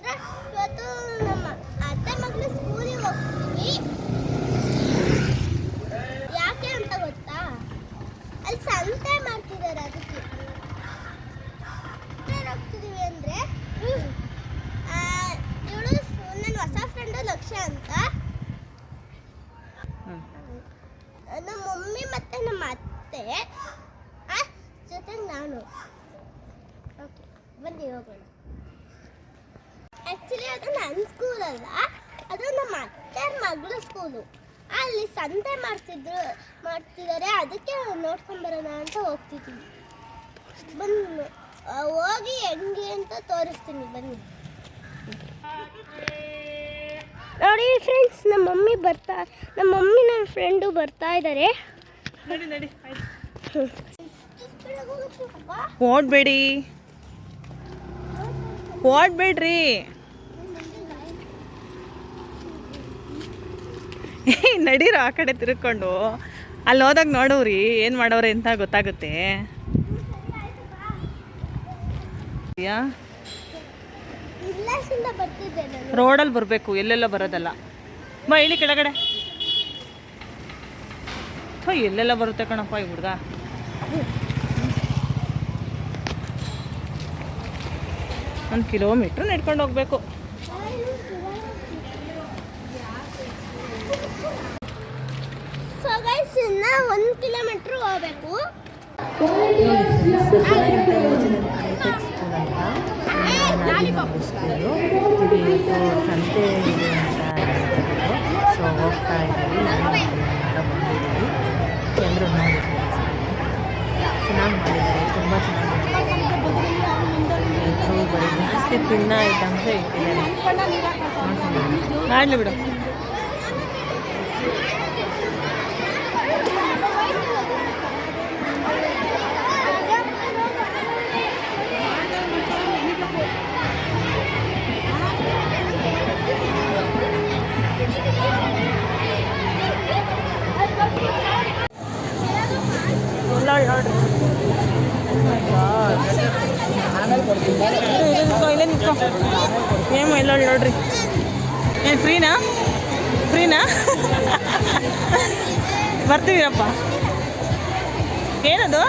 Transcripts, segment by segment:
ಇವತ್ತು ನಮ್ಮ ಅತ್ತೆ ಮಗಳು ಸ್ಕೂಲಿಗೆ ಹೋಗ್ತೀವಿ. ಯಾಕೆ ಅಂತ ಗೊತ್ತಾ? ಅಲ್ಲಿ ಸಂತೆ ಮಾಡ್ತಿದ್ದಾರೆ, ಅದಕ್ಕೆ ಹೋಗ್ತಿದೀವಿ. ಅಂದ್ರೆ ಇವಳು ನನ್ನ ಹೊಸ ಫ್ರೆಂಡು ಲಕ್ಷ್ಯ ಅಂತ. ನಮ್ಮ ಮಮ್ಮಿ ಮತ್ತೆ ನಮ್ಮ ಅತ್ತೆ ಜೊತೆಗೆ ನಾನು. ಓಕೆ, ಬನ್ನಿ ಹೋಗೋಣ. ಆ್ಯಕ್ಚುಲಿ ಅದು ನನ್ನ ಸ್ಕೂಲ್ ಅಲ್ಲ, ಅದು ನಮ್ಮ ಅತ್ತೆ ಮಗಳ ಸ್ಕೂಲು. ಅಲ್ಲಿ ಸಂತೆ ಮಾಡ್ತಿದ್ದಾರೆ, ಅದಕ್ಕೆ ನೋಡ್ಕೊಂಬರೋಣ ಅಂತ ಹೋಗ್ತಿದ್ದೀವಿ. ಬನ್ನಿ, ಹೋಗಿ ಹೆಂಗೆ ಅಂತ ತೋರಿಸ್ತೀನಿ, ಬನ್ನಿ. ನೋಡಿ ಫ್ರೆಂಡ್ಸ್, ನಮ್ಮ ಮಮ್ಮಿ ನನ್ನ ಫ್ರೆಂಡು ಬರ್ತಾ ಇದ್ದಾರೆ. ಓಡ್ಬೇಡ್ರಿ. ನಡೀರೋ ಆ ಕಡೆ ತಿರ್ಕೊಂಡು. ಅಲ್ಲಿ ಹೋದಾಗ ನೋಡವ್ರಿ ಏನು ಮಾಡೋರೆ ಅಂತ ಗೊತ್ತಾಗುತ್ತೆ. ರೋಡಲ್ಲಿ ಬರಬೇಕು, ಎಲ್ಲೆಲ್ಲ ಬರೋದಲ್ಲ. ಬಾ ಇಲ್ಲಿ ಕೆಳಗಡೆ. ಎಲ್ಲೆಲ್ಲ ಬರುತ್ತೆ ಕಣಪ್ಪ ಈ ಹುಡುಗ. ಒಂದು ಕಿಲೋಮೀಟ್ರ್ ನಡ್ಕೊಂಡು ಹೋಗ್ಬೇಕು. ಇನ್ನ 1 ಕಿಲೋಮೀಟ್ರ್ ಹೋಗ್ಬೇಕು. ಸಂತೆ ಇದೆ ಅಂತ ಹೇಳ್ತಿದ್ರು. ಸೊ ಹೋಗ್ತಾ ಇದ್ದೀವಿ, ಬಂದಿದ್ದೀವಿ. ಎಲ್ಲರೂ ನೋಡಿದ್ದೀವಿ, ಚೆನ್ನಾಗಿ ಮಾಡಿದ್ದಾರೆ, ತುಂಬ ಚೆನ್ನಾಗಿ ಎಲ್ಲರೂ ಬರೀ ಜಾಸ್ತಿ ತಿನ್ನ ಐಟಮ್ಸೇ ಇಟ್ಟಿದ್ದಾರೆ. ಮಾಡಲಿ ಬಿಡು. ಏನು ಎಲ್ಲ ನೋಡ್ರಿ. ಏನು ಫ್ರೀನಾ ಬರ್ತೀವಿರಪ್ಪ. ಏನದು?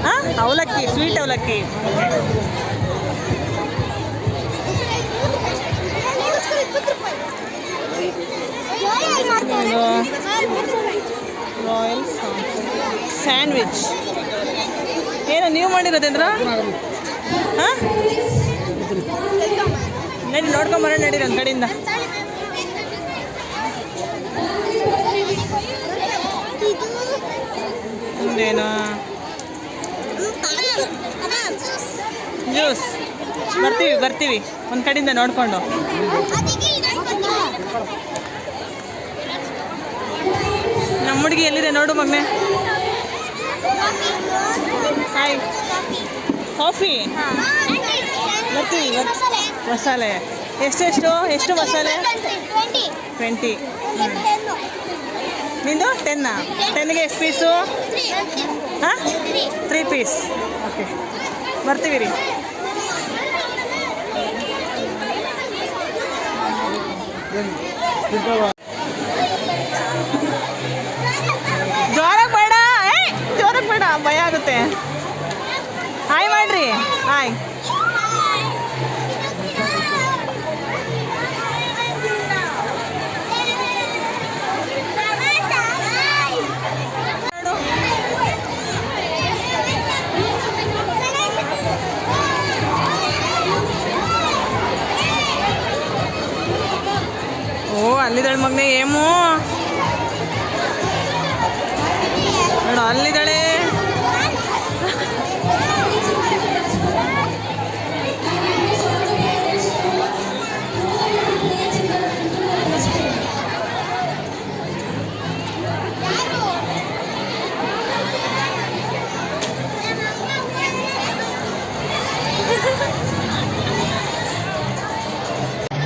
ಹಾಂ, ಅವಲಕ್ಕಿ, ಸ್ವೀಟ್ ಅವಲಕ್ಕಿ. Royal sandwich. ಏನೋ ನೀವು ಮಾಡಿರೋದೇಂದ್ರ? ಹಾಂ, ನಡಿ ನೋಡ್ಕೊಂಬರೋಣ, ನಡೀರಿ ಒಂದು ಕಡೆಯಿಂದ. ಮುಂದೇನು ಜ್ಯೂಸ್. ಬರ್ತೀವಿ ಒಂದು ಕಡೆಯಿಂದ ನೋಡಿಕೊಂಡು. ನಮ್ಮ ಹುಡುಗಿ ಎಲ್ಲಿದೆ ನೋಡು ಮಗನೆ. ಹಾಯ್. ಕಾಫಿ ಬರ್ತೀವಿ. ಮಸಾಲೆ ಎಷ್ಟು ಮಸಾಲೆ? 20. ನಿಂದು 10ಗೆ ಎಷ್ಟು ಪೀಸು? ಹಾಂ, 3 ಪೀಸ್. ಓಕೆ, ಬರ್ತೀವಿ ರೀ. ಜೋರಾಗಿ ಬೇಡ, ಭಯ ಆಗುತ್ತೆ. ಹಾಯ್ ಮಾಡ್ರಿ. ಹಾಯ್. ಓ, ಅಲ್ಲಿದ್ದಾಳೆ ಮಗನೇ ಏಮು. ನೋಡು, ಅಲ್ಲಿದ್ದಾಳೆ.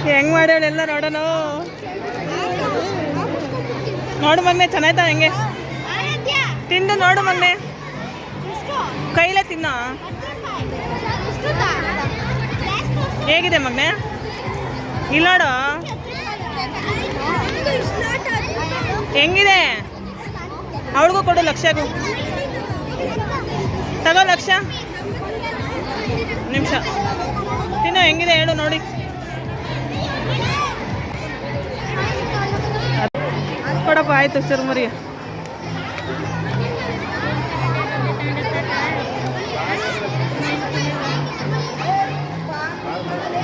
ಹೆಂಗ್ ಮಾಡ್ಯಾಳೆಲ್ಲ ನೋಡೋಣ. ನೋಡು ಮಗನೆ, ಚೆನ್ನಾಯ್ತಾ? ಹೆಂಗೆ ತಿಂದು ನೋಡು ಮಗನೆ, ಕೈಲೇ ತಿನ್ನ. ಹೇಗಿದೆ ಮಗನೇ? ಇಲ್ಲಿ ನೋಡು ಹೆಂಗಿದೆ. ಅವಳಿಗೂ ಕೊಡು ಲಕ್ಷಗೂ. ತಗೋ ಲಕ್ಷ. ನಿಮಿಷ ತಿನ್ನು ಹೆಂಗಿದೆ ಹೇಳು ನೋಡಿ. ಕೊಡಪ್ಪ ಆಯ್ತು ಚುರುಮುರಿ.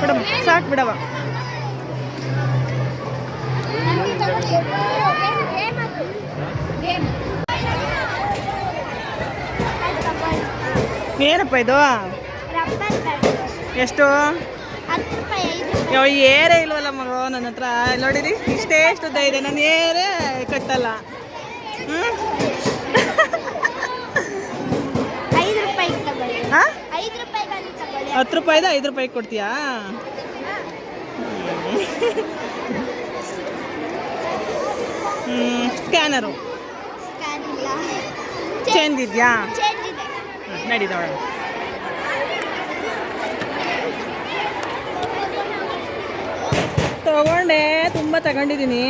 ಕೊಡಮ್ಮ ಸಾಕು ಬಿಡವ. ಏನಪ್ಪ ಇದು? ಎಷ್ಟು? ಏರೇ ಇಲ್ವಲ್ಲ ಮಗ ನನ್ನ ಹತ್ರ. ನೋಡಿರಿ ಇಷ್ಟೇ ಉದ್ದ ಇದೆ, ನಾನು ಏರೇ ಕಟ್ಟಲ್ಲ. 10 ರೂಪಾಯಿದ 5 ರೂಪಾಯಿ ಕೊಡ್ತೀಯಾ? ಸ್ಕ್ಯಾನರು ಚೇಂಜ್ ಇದೆಯಾ? ನಡಿ ನೋಡೋಣ. ತಗೊಂಡೆ, ತುಂಬ ತಗೊಂಡಿದ್ದೀನಿ.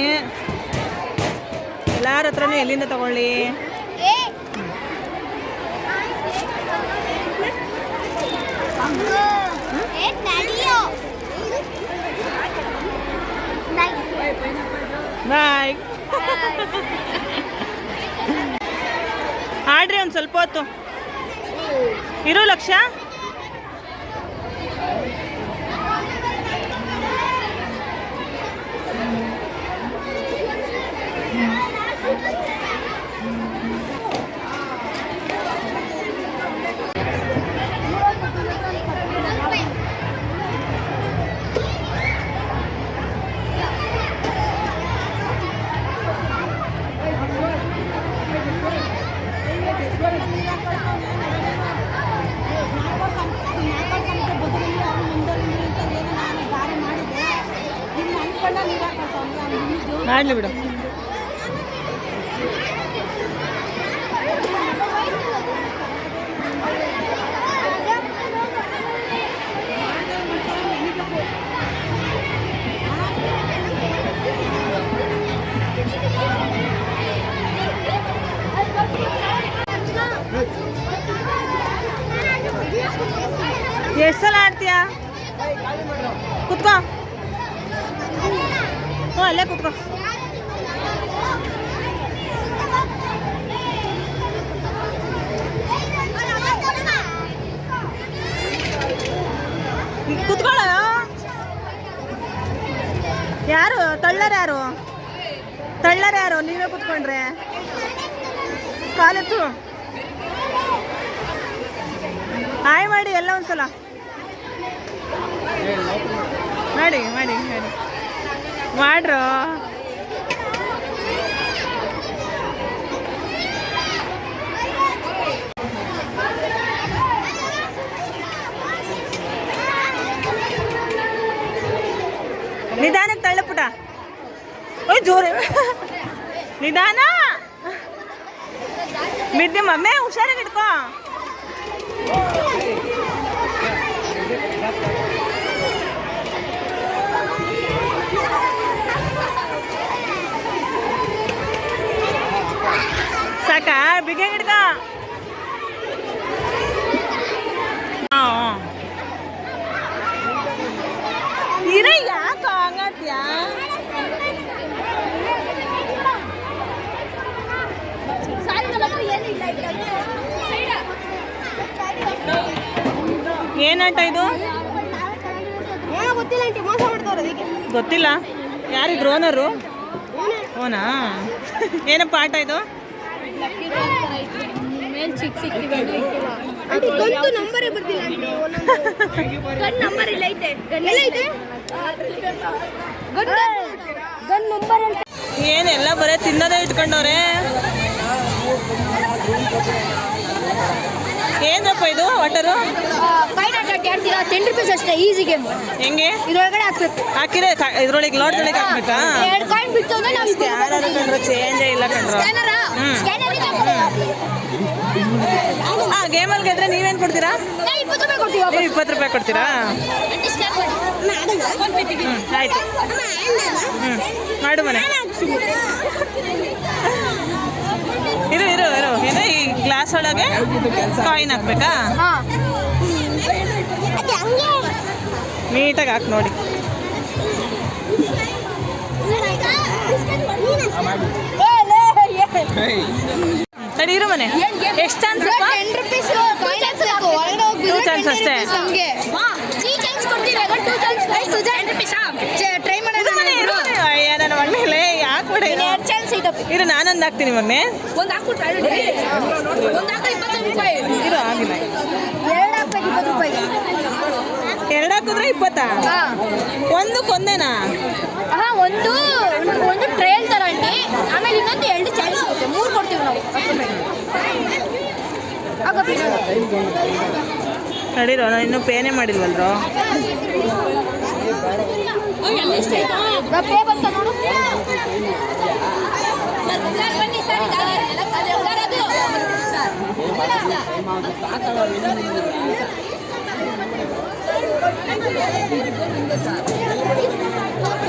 ಎಲ್ಲರ ಹತ್ರನೂ ಎಲ್ಲಿಂದ ತಗೊಳ್ಳಿ? ಬಾಯ್. ಆಡ್ರಿ ಒಂದು ಸ್ವಲ್ಪ ಹೊತ್ತು ಇರು ಲಕ್ಷ. ಮಾಡಲಿ ಬಿಡು. ಎಷ್ಟು ಸಲ ಆಡ್ತೀಯಾ? ಕುತ್ಕೋ. ಹ್ಞೂ ಅಲ್ಲೇ ಕುತ್ಕೋ. ಕುತ್ಕೊಳ್ಳ. ಯಾರು ತಳ್ಳರ್ ಯಾರು? ತಳ್ಳರ್ ಯಾರು? ನೀವೇ ಕುತ್ಕೊಂಡ್ರೆ ಕಾಲೆತ್ತು. ಹಾಯ್ ಮಾಡಿ ಎಲ್ಲ ಒಂದ್ಸಲ ಮಾಡಿ ಮಾಡಿ ಮಾಡಿ ಮಾಡ್ರು. ನಿಧಾನಕ್ಕೆ ತಳ್ಳಪುಟ. ಓಯ್ ಜೋರೆ ನಿಧಾನ. ಬಿದ್ದೆ ಮಮ್ಮೆ, ಹುಷಾರಾಗಿ ಇಟ್ಕೋ. ಸಾಕಾ? ಬಿಗ ಹಿಡ್ಕ. ಇರ ಯಾಕ ಹಂಗಾಡ್ತೀಯಾ? ಏನಾಟ ಇದು? ಗೊತ್ತಿಲ್ಲ. ಯಾರಿದ್ರು ಓನರು? ಓನಾ? ಏನಪ್ಪ ಆಟ ಇದು? ಏನೆಲ್ಲ ಬರೇ ತಿನ್ನೋದೇ ಇಟ್ಕೊಂಡವ್ರೆ. ಏನಪ್ಪ ಇದು ವಾಟರು? 10 ರೂಪೀಸ್ ಅಷ್ಟೇ, ಈಸಿ ಗೇಮ್. ಹೆಂಗೆ? ಇದ್ರೊಳಗಡೆ ಹಾಕ್ಬೇಕು. ಹಾಕಿದ್ರೆ ಇದ್ರೊಳಗೆ ಲೋಟದೊಳಗೆ ಹಾಕ್ಬೇಕಾ? 2 ಕಾಯಿನ್ ಬಿಟ್ಟು ನಾವು ಸ್ಕ್ಯಾನರ್ ಕಂಡ್ರೆ ಚೇಂಜೇ ಇಲ್ಲ ಕಂಡ್ರು. ಗೇಮಲ್ಲಿ ಗೆದ್ರೆ ನೀವೇನು ಕೊಡ್ತೀರಾ? 20 ರೂಪಾಯಿ ಕೊಡ್ತೀವಿ. 20 ರೂಪಾಯಿ ಕೊಡ್ತೀರಾ? ಆಯ್ತು. ಮಾಡು ಮನೆ. ಇರು ಇರು ಇರು ಏನು ಈ ಗ್ಲಾಸ್ ಒಳಗೆ ಕಾಯಿನ್ ಹಾಕ್ಬೇಕಾ? ನೀಟಾಗಿ ಹಾಕಿ ನೋಡಿ. ತಡಿ ಇರು ಮನೆ. ಎಷ್ಟು ಚಾನ್ಸ್? 10 rupees ಕಾಯಿನ್ ಹಾಕ್ಬೇಕು. ಒಳಗಡೆ ಹೋಗಿ 2 ಚಾನ್ಸ್ ಅಷ್ಟೇ. ನಮಗೆ 3 ಚಾನ್ಸ್ ಕೊಡ್ತೀರಾ? 2 ಚಾನ್ಸ್ ಸುಜಾನ್ 10 rupees ಟ್ರೈ ಮಾಡೋಣ. ಅಯ್ಯ ನನ್ನ ಮಣ್ಣೆಲೆ ಯಾಕೆ ಬಿಡ. 2 ಚಾನ್ಸ್ ಇದೆ. ಇರು ನಾನೊಂದು ಹಾಕ್ತೀನಿ ಮೊನ್ನೆ. ಒಂದು ಹಾಕ್ಬಿಟ್ಟು ಒಂದು ಹಾಕ 20 ರೂಪಾಯಿ. ಇರು ಆಗಿಲ್ಲ. 2 ಹಾಕ್ಬೇಕು 20 ರೂಪಾಯಿಗೆ. 2 ಹಾಕಿದ್ರೆ 20. ಒಂದಕ್ಕೊಂದೇನಾ? ಹಾ, ಒಂದು ಟ್ರೈಲ್ ತಗೊಂಡು ಆಮೇಲೆ ಇನ್ನೊಂದು 2 ಚಾನ್ಸ್ ಇರುತ್ತೆ. 3 ಕೊಡ್ತೀವಿ ನಾವು. ನಡೀರೋ ನಾನು ಇನ್ನೂ ಪೇನೇ ಮಾಡಿಲ್ವಲ್ರೋ. ಪೇ ಬಂತ ನೋಡು.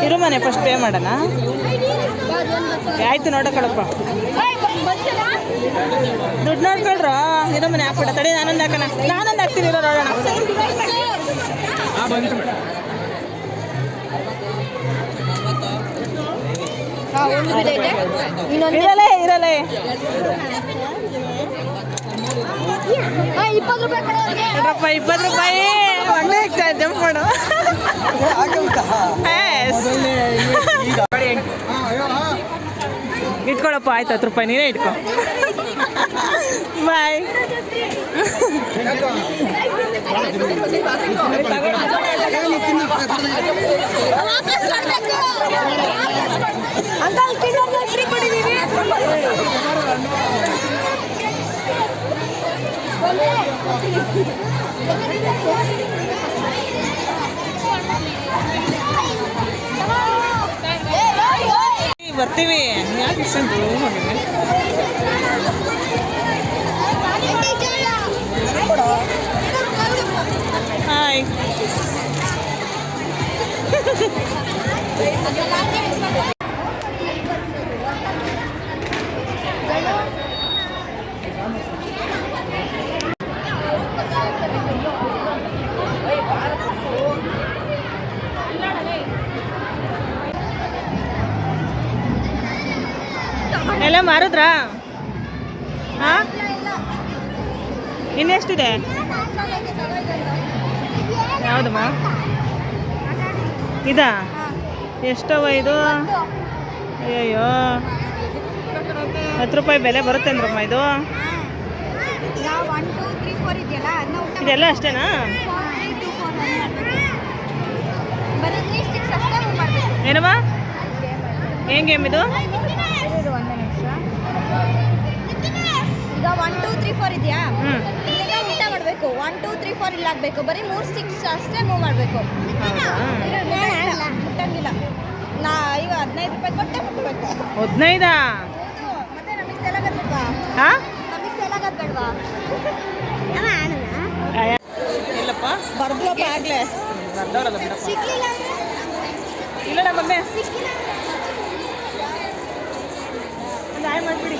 ಇರು ಮನೆ ಫಸ್ಟ್ ಪೇ ಮಾಡೋಣ. ಆಯ್ತು ನೋಡಕ್ಕಳಪ್ಪ. ದುಡ್ಡು ನೋಡ್ಕೊಳ್ರ. ಇರೋ ಮನೆ ಹಾಕ್ಬಿಡ. ತಡಿ ನಾನೊಂದು ಹಾಕೋಣ. ನಾನೊಂದು ಹಾಕ್ತೀನಿ. ಇರೋ ನೋಡೋಣ. ಇರಲೇ ಇರಲೇ 20 ರೂಪಾಯಿ ಕೊಡೋರಿಗೆ. 20 ರೂಪಾಯಿ ಒಳ್ಳೆ ಜಂಪ್ ಮಾಡು. ಇಟ್ಕೊಳಪ್ಪ. ಆಯ್ತು 10 ರೂಪಾಯಿ ನೀನೇ ಇಟ್ಕೊ. ಬಾಯ್. ಬರ್ತೀವಿ. ಯಾಕೆ ಇಷ್ಟೊಂದು ಹಾಯ್. ಎಲ್ಲ ಮಾರಿದ್ರಾ? ಹಾಂ, ಇನ್ನೆಷ್ಟಿದೆ? ಯಾವುದಮ್ಮ ಇದಾ? ಎಷ್ಟವ ಇದು? ಅಯ್ಯಯ್ಯೋ 10 ರೂಪಾಯಿ ಬೆಲೆ ಬರುತ್ತೆ ಅಂದ್ರಮ್ಮ ಇದು. ಇದೆಲ್ಲ ಅಷ್ಟೇನಾ? ಏನಮ್ಮ ಏನು ಗೇಮ್ ಇದು? ಈಗ 1 2 3 4 ಇದೆಯಾ? ಈಗ ಊಟ ಮಾಡಬೇಕು. 1 2 3 4 ಇಲ್ಲ ಆಗಬೇಕು. ಬರೀ 3 6 ಅಷ್ಟೇ ಮೂವ್ ಮಾಡಬೇಕು. ಮುಟ್ಟಂಗಿಲ್ಲ. ನಾ ಈಗ 15 ರೂಪಾಯಿ ಕೊಟ್ಟೆ ಮುಟ್ಟಬೇಕು. 15? ಮತ್ತೆ ನಮಗೆ ಸೆಲ್ ಆಗತ್ತಾ? ಹಾಂ, ನಮಗೆ ಸೆಲ್ ಆಗದ್ ಬೇಡವಾ? ಇಲ್ಲಪ್ಪ ಬರ್ದಪ್ಪ ಆಗ್ಲೇ ಬರ್ದವ್ರಲ್ಲ ಬಿಡಪ್ಪ. ಸಿಕ್ಲಿಲ್ಲ ಇಲ್ಲ ನಮ್ಮನ್ನೇ ಒಂದು ಆಯ್ ಮಾಡಿಬಿಡಿ.